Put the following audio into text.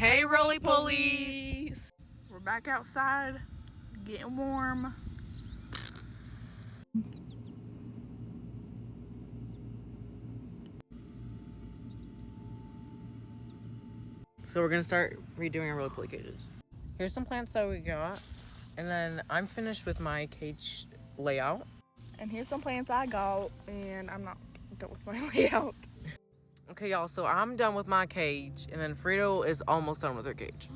Hey, Rollie Police! We're back outside, getting warm. So we're gonna start redoing our Rollie Polly cages. Here's some plants that we got, and then I'm finished with my cage layout. And here's some plants I got, and I'm not done with my layout. Okay, y'all, so I'm done with my cage, and then Frito is almost done with her cage.